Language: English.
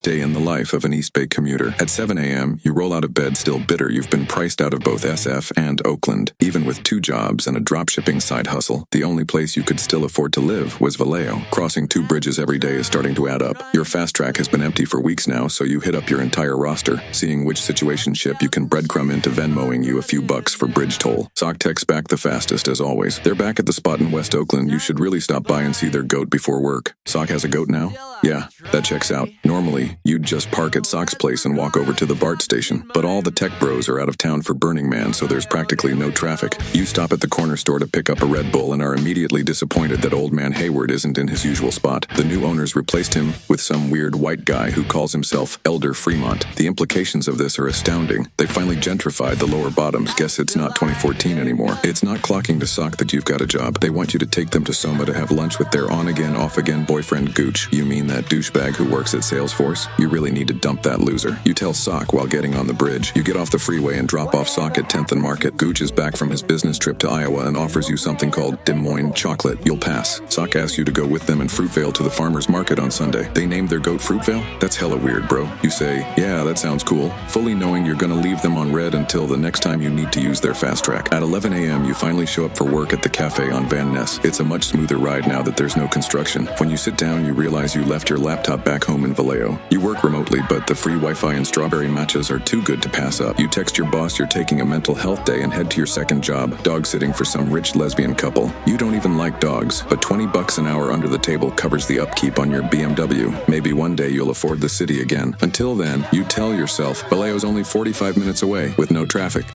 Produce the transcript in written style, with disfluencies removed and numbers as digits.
Day in the life of an East Bay commuter. At 7 a.m., you roll out of bed still bitter you've been priced out of both SF and Oakland. Even with 2 jobs and a dropshipping side hustle, the only place you could still afford to live was Vallejo. Crossing 2 bridges every day is starting to add up. Your fast track has been empty for weeks now, so you hit up your entire roster, seeing which situationship you can breadcrumb into Venmoing you a few bucks for bridge toll. Sock texts back the fastest, as always. They're back at the spot in West Oakland. You should really stop by and see their goat before work. Sock has a goat now? Yeah, that checks out. Normally, you'd just park at Sock's place and walk over to the BART station. But all the tech bros are out of town for Burning Man, so there's practically no traffic. You stop at the corner store to pick up a Red Bull and are immediately disappointed that old man Hayward isn't in his usual spot. The new owners replaced him with some weird white guy who calls himself Elder Fremont. The implications of this are astounding. They finally gentrified the lower bottoms. Guess it's not 2014 anymore. It's not clocking to Sock that you've got a job. They want you to take them to Soma to have lunch with their on-again, off-again boyfriend Gooch. You mean that douchebag who works at Salesforce? You really need to dump that loser. You tell Sock while getting on the bridge. You get off the freeway and drop off Sock at 10th and Market. Gooch is back from his business trip to Iowa and offers you something called Des Moines chocolate. You'll pass. Sock asks you to go with them in Fruitvale to the farmer's market on Sunday. They named their goat Fruitvale? That's hella weird, bro. You say, yeah, that sounds cool, fully knowing you're gonna leave them on red until the next time you need to use their fast track. At 11 a.m., you finally show up for work at the cafe on Van Ness. It's a much smoother ride now that there's no construction. When you sit down, you realize you left your laptop back home in Vallejo. You work remotely, but the free Wi-Fi and strawberry matches are too good to pass up. You text your boss you're taking a mental health day and head to your second job, dog sitting for some rich lesbian couple. You don't even like dogs, but 20 bucks an hour under the table covers the upkeep on your BMW. Maybe one day you'll afford the city again. Until then, you tell yourself Vallejo's only 45 minutes away with no traffic.